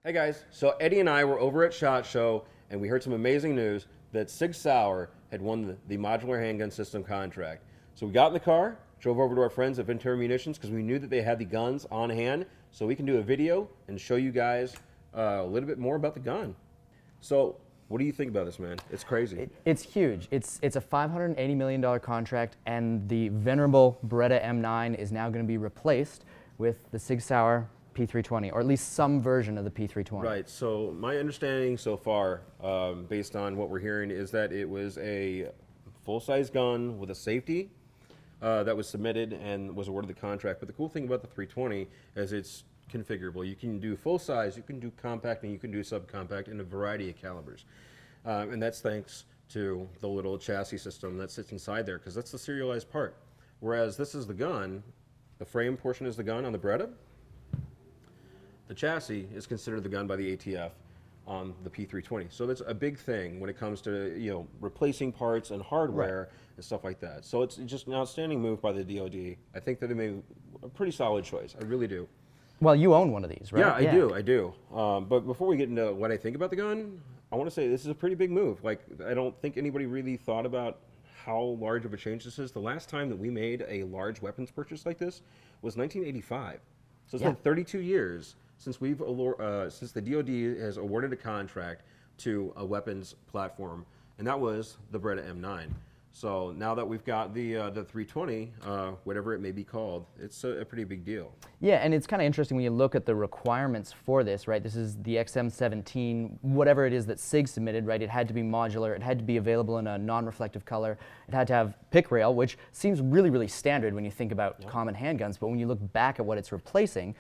Hey guys, so Eddie and I were over at SHOT Show and we heard some amazing news that Sig Sauer had won the Modular Handgun System contract. So we got in the car, drove over to our friends at Ventura Munitions because we knew that they had the guns on hand so we can do a video and show you guys a little bit more about the gun. So what do you think about this, man? It's crazy. It's huge. It's a $580 million contract, and the venerable Beretta M9 is now going to be replaced with the Sig Sauer P320, or at least some version of the P320. Right, so my understanding so far, based on what we're hearing, is that it was a full-size gun with a safety that was submitted and was awarded the contract. But the cool thing about the 320 is it's configurable. You can do full-size, you can do compact, and you can do subcompact in a variety of calibers. And that's thanks to the little chassis system that sits inside there, because that's the serialized part. Whereas this is the gun, the frame portion is the gun on the Beretta. The chassis is considered the gun by the ATF on the P320. So that's a big thing when it comes to replacing parts and hardware and stuff like that. So it's just an outstanding move by the DoD. I think that they made a pretty solid choice. I really do. Well, you own one of these, right? Yeah, I do. But before we get into what I think about the gun, I want to say this is a pretty big move. Like, I don't think anybody really thought about how large of a change this is. The last time that we made a large weapons purchase like this was 1985. So it's been 32 years since since the DoD has awarded a contract to a weapons platform, and that was the Beretta M9. So now that we've got the 320, whatever it may be called, it's a pretty big deal. Yeah, and it's kind of interesting when you look at the requirements for this, right? This is the M17, whatever it is that SIG submitted, right? It had to be modular, it had to be available in a non-reflective color, it had to have pick rail, which seems really, really standard when you think about common handguns, but when you look back at what it's replacing,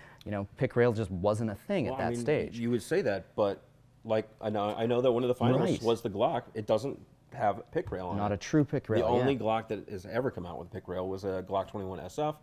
pick rail just wasn't a thing at that stage. You would say that, but like I know that one of the finalists was the Glock. It doesn't have pick rail on it. Not a true pick rail. The only Glock that has ever come out with pick rail was a Glock 21 SF,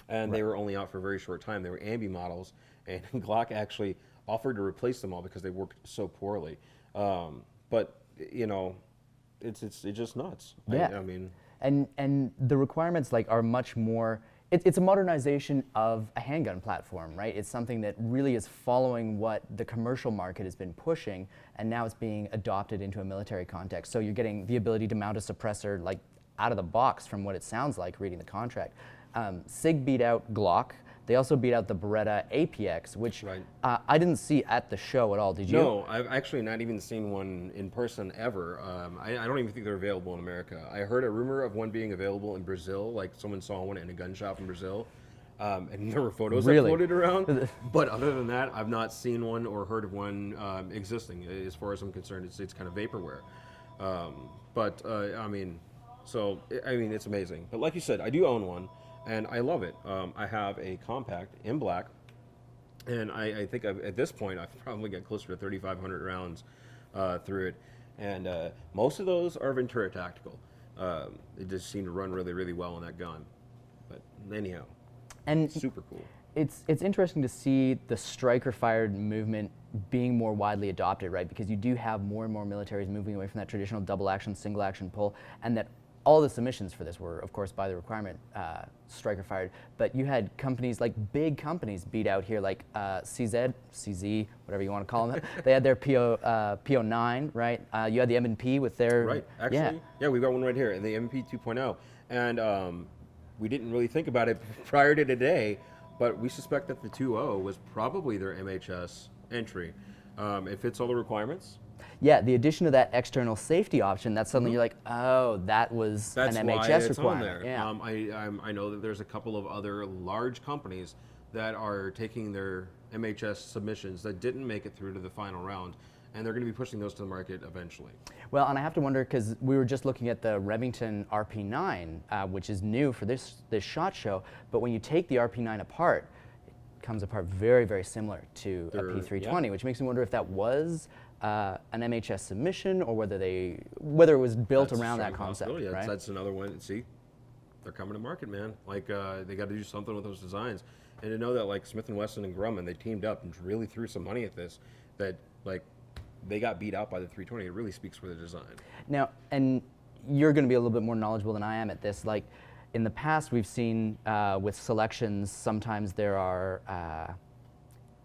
and they were only out for a very short time. They were ambi models, and Glock actually offered to replace them all because they worked so poorly. But it's just nuts. Yeah. I mean, and the requirements are much more. It's a modernization of a handgun platform, right? It's something that really is following what the commercial market has been pushing, and now it's being adopted into a military context. So you're getting the ability to mount a suppressor out of the box from what it sounds like reading the contract. SIG beat out Glock. They also beat out the Beretta APX, which I didn't see at the show at all. Did you? No, I've actually not even seen one in person ever. I don't even think they're available in America. I heard a rumor of one being available in Brazil, like someone saw one in a gun shop in Brazil, and there were photos that floated around. But other than that, I've not seen one or heard of one existing. As far as I'm concerned, it's kind of vaporware. I mean, it's amazing. But like you said, I do own one. And I love it. I have a compact in black, and I think at this point I've probably got closer to 3,500 rounds through it, and most of those are Ventura Tactical. It just seemed to run really, really well on that gun. But anyhow, and super cool. It's interesting to see the striker-fired movement being more widely adopted, right? Because you do have more and more militaries moving away from that traditional double-action, single-action pull, and that all the submissions for this were, of course, by the requirement, striker fired. But you had companies, big companies, beat out here, like CZ, whatever you want to call them. They had their PO9, right? You had the M&P with their... Right, actually. Yeah, we've got one right here, the M&P 2.0. And we didn't really think about it prior to today, but we suspect that the 2.0 was probably their MHS entry. It fits all the requirements. Yeah, the addition of that external safety option, that's suddenly you're like, oh, that was an MHS requirement. On there. Yeah. I know that there's a couple of other large companies that are taking their MHS submissions that didn't make it through to the final round, and they're going to be pushing those to the market eventually. Well, and I have to wonder, because we were just looking at the Remington RP9, which is new for this SHOT Show, but when you take the RP9 apart, it comes apart very, very similar to a P320, which makes me wonder if that was an MHS submission, or whether it was built around that concept. Right? That's another one. See, they're coming to market, man. They got to do something with those designs, and to know that Smith & Wesson and Grumman, they teamed up and really threw some money at this. That they got beat out by the 320. It really speaks for the design. Now, and you're going to be a little bit more knowledgeable than I am at this. In the past, we've seen with selections, sometimes there are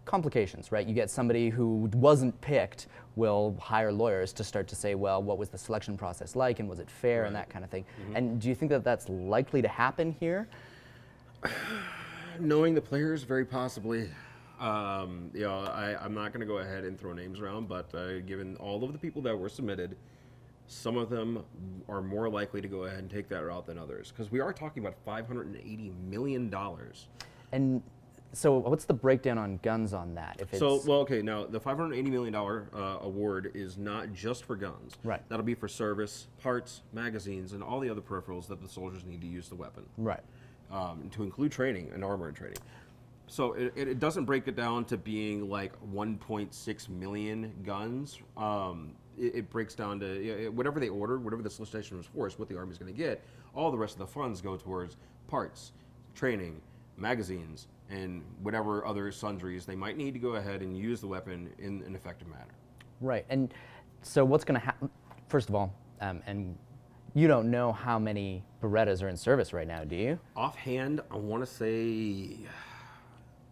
complications, right? You get somebody who wasn't picked will hire lawyers to start to say, well, what was the selection process like, and was it fair, and that kind of thing. And do you think that that's likely to happen here? Knowing the players, very possibly. I'm not going to go ahead and throw names around, but given all of the people that were submitted, some of them are more likely to go ahead and take that route than others, because we are talking about $580 million. And so what's the breakdown on guns on that? If it's Now the $580 million award is not just for guns. Right. That'll be for service, parts, magazines, and all the other peripherals that the soldiers need to use the weapon. right. To include training and armor and training. So it doesn't break it down to being like 1.6 million guns. It breaks down to whatever they ordered, whatever the solicitation was for, is what the Army's going to get. All the rest of the funds go towards parts, training, magazines, and whatever other sundries they might need to go ahead and use the weapon in an effective manner. Right. And so what's going to happen? First of all, and you don't know how many Berettas are in service right now, do you? Offhand, I want to say,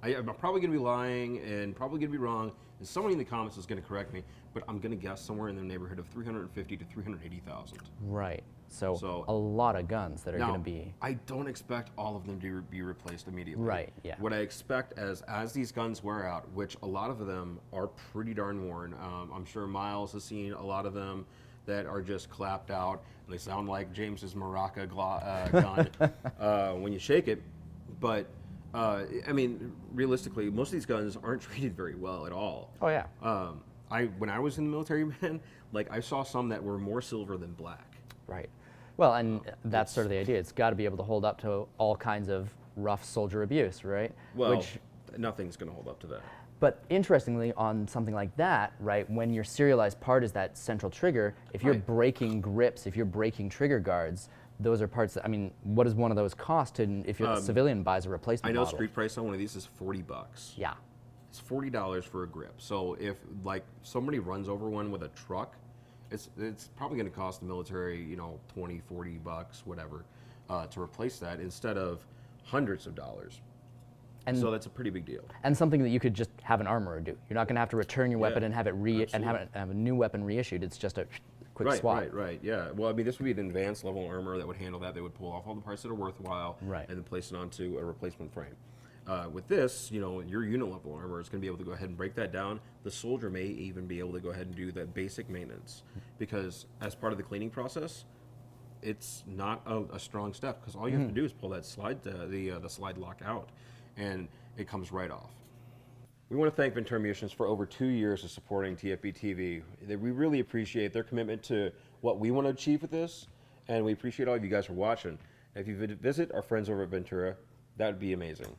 I'm probably going to be lying and probably going to be wrong, and somebody in the comments is going to correct me, but I'm going to guess somewhere in the neighborhood of 350 to 380,000. Right. So a lot of guns that are going to be. I don't expect all of them to be replaced immediately. Right, yeah. What I expect as these guns wear out, which a lot of them are pretty darn worn. I'm sure Miles has seen a lot of them that are just clapped out, and they sound like James's Maraca gun when you shake it. But I mean, realistically, most of these guns aren't treated very well at all. Oh yeah. When I was in the military, man, like I saw some that were more silver than black. Right. Well, and that's sort of the idea. It's got to be able to hold up to all kinds of rough soldier abuse, right? Well, nothing's going to hold up to that. But interestingly, on something like that, right, when your serialized part is that central trigger, if you're breaking grips, if you're breaking trigger guards, those are parts that, I mean, what does one of those cost if your civilian buys a replacement I know model? street price on one of these is $40. Yeah. It's $40 for a grip. So if like somebody runs over one with a truck, it's probably going to cost the military, $20, $40, whatever, to replace that instead of hundreds of dollars. And so that's a pretty big deal. And something that you could just have an armorer do. You're not going to have to return your weapon and have it have a new weapon reissued. It's just a quick swap. Right. Yeah. Well, I mean, this would be an advanced level armor that would handle that. They would pull off all the parts that are worthwhile, right, and then place it onto a replacement frame. With this, your unit level armor is going to be able to go ahead and break that down. The soldier may even be able to go ahead and do that basic maintenance, because as part of the cleaning process, it's not a strong step, because all you have to do is pull that slide, the slide lock out, and it comes right off. We want to thank Ventura Munitions for over 2 years of supporting TFB TV. We really appreciate their commitment to what we want to achieve with this, and we appreciate all of you guys for watching. If you visit our friends over at Ventura, that would be amazing.